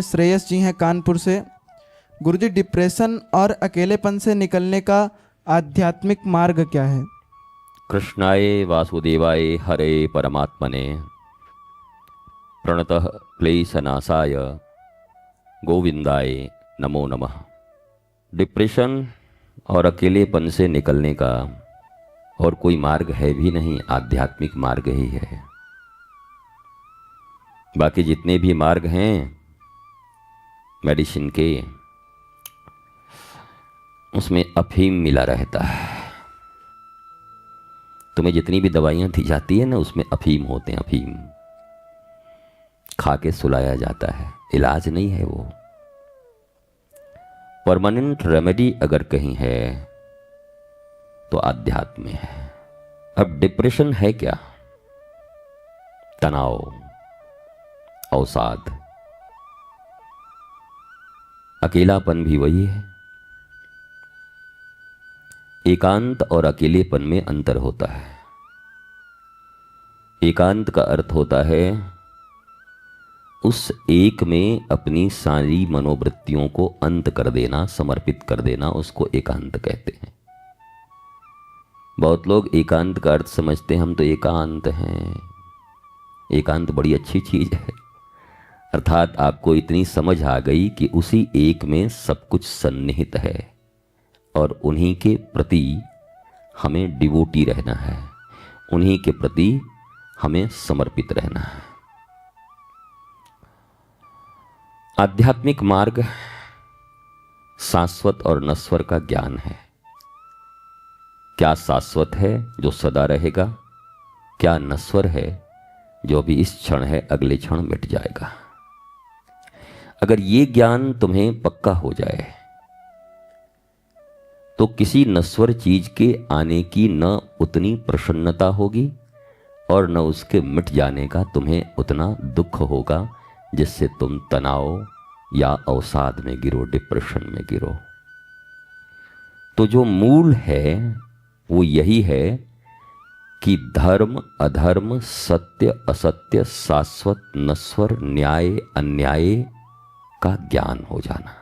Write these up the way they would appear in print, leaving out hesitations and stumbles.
श्रेयस जी हैं कानपुर से। गुरुजी, डिप्रेशन और अकेलेपन से निकलने का आध्यात्मिक मार्ग क्या है? कृष्णाय वासुदेवाय हरे परमात्मने प्रणतः क्लेशनाशाय गोविंदाय नमो नमः। डिप्रेशन और अकेलेपन से निकलने का और कोई मार्ग है भी नहीं, आध्यात्मिक मार्ग ही है। बाकी जितने भी मार्ग हैं मेडिसिन के, उसमें अफीम मिला रहता है। तुम्हें जितनी भी दवाइयां दी जाती है ना, उसमें अफीम होते हैं। अफीम खा के सुलाया जाता है, इलाज नहीं है वो। परमानेंट रेमेडी अगर कहीं है तो आध्यात्म में है। अब डिप्रेशन है क्या? तनाव, अवसाद, अकेलापन भी वही है। एकांत और अकेलेपन में अंतर होता है। एकांत का अर्थ होता है उस एक में अपनी सारी मनोवृत्तियों को अंत कर देना, समर्पित कर देना, उसको एकांत कहते हैं। बहुत लोग एकांत का अर्थ समझते हैं हम तो एकांत हैं। एकांत बड़ी अच्छी चीज है, अर्थात आपको इतनी समझ आ गई कि उसी एक में सब कुछ सन्निहित है और उन्हीं के प्रति हमें डिवोटी रहना है, उन्हीं के प्रति हमें समर्पित रहना है। आध्यात्मिक मार्ग शाश्वत और नश्वर का ज्ञान है। क्या शाश्वत है जो सदा रहेगा, क्या नश्वर है जो अभी इस क्षण है अगले क्षण मिट जाएगा। अगर ये ज्ञान तुम्हें पक्का हो जाए तो किसी नश्वर चीज के आने की न उतनी प्रसन्नता होगी और न उसके मिट जाने का तुम्हें उतना दुख होगा जिससे तुम तनाव या अवसाद में गिरो, डिप्रेशन में गिरो। तो जो मूल है वो यही है कि धर्म अधर्म, सत्य असत्य, शाश्वत नश्वर, न्याय अन्याय का ज्ञान हो जाना।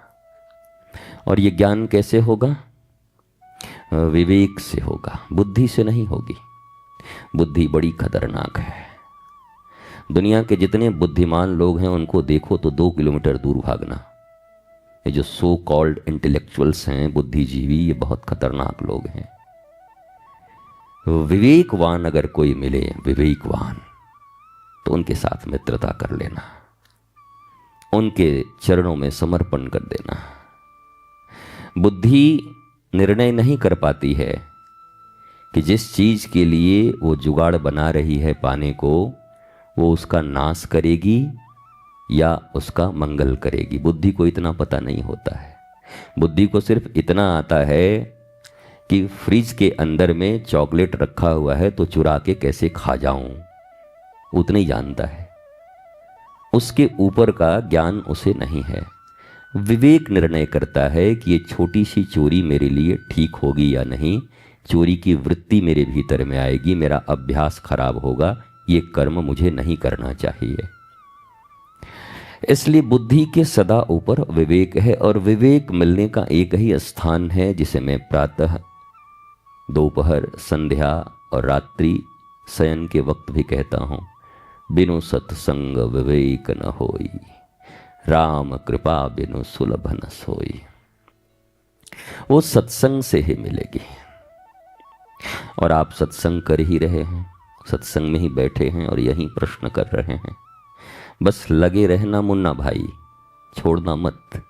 और ये ज्ञान कैसे होगा? विवेक से होगा, बुद्धि से नहीं होगी। बुद्धि बड़ी खतरनाक है। दुनिया के जितने बुद्धिमान लोग हैं उनको देखो तो 2 किलोमीटर दूर भागना। ये जो सो कॉल्ड इंटेलेक्चुअल्स हैं, बुद्धिजीवी, ये बहुत खतरनाक लोग हैं। विवेकवान अगर कोई मिले, विवेकवान, तो उनके साथ मित्रता कर लेना, उनके चरणों में समर्पण कर देना। बुद्धि निर्णय नहीं कर पाती है कि जिस चीज के लिए वो जुगाड़ बना रही है पाने को, वो उसका नाश करेगी या उसका मंगल करेगी। बुद्धि को इतना पता नहीं होता है। बुद्धि को सिर्फ इतना आता है कि फ्रिज के अंदर में चॉकलेट रखा हुआ है तो चुरा के कैसे खा जाऊं, उतना ही जानता है। उसके ऊपर का ज्ञान उसे नहीं है। विवेक निर्णय करता है कि ये छोटी सी चोरी मेरे लिए ठीक होगी या नहीं, चोरी की वृत्ति मेरे भीतर में आएगी, मेरा अभ्यास खराब होगा, ये कर्म मुझे नहीं करना चाहिए। इसलिए बुद्धि के सदा ऊपर विवेक है। और विवेक मिलने का एक ही स्थान है जिसे मैं प्रातः, दोपहर, संध्या और रात्रि शयन के वक्त भी कहता हूं, बिनु सत्संग विवेक न होई, राम कृपा बिनु सुलभ न सोई। वो सत्संग से ही मिलेगी। और आप सत्संग कर ही रहे हैं, सत्संग में ही बैठे हैं और यही प्रश्न कर रहे हैं। बस लगे रहना मुन्ना भाई, छोड़ना मत।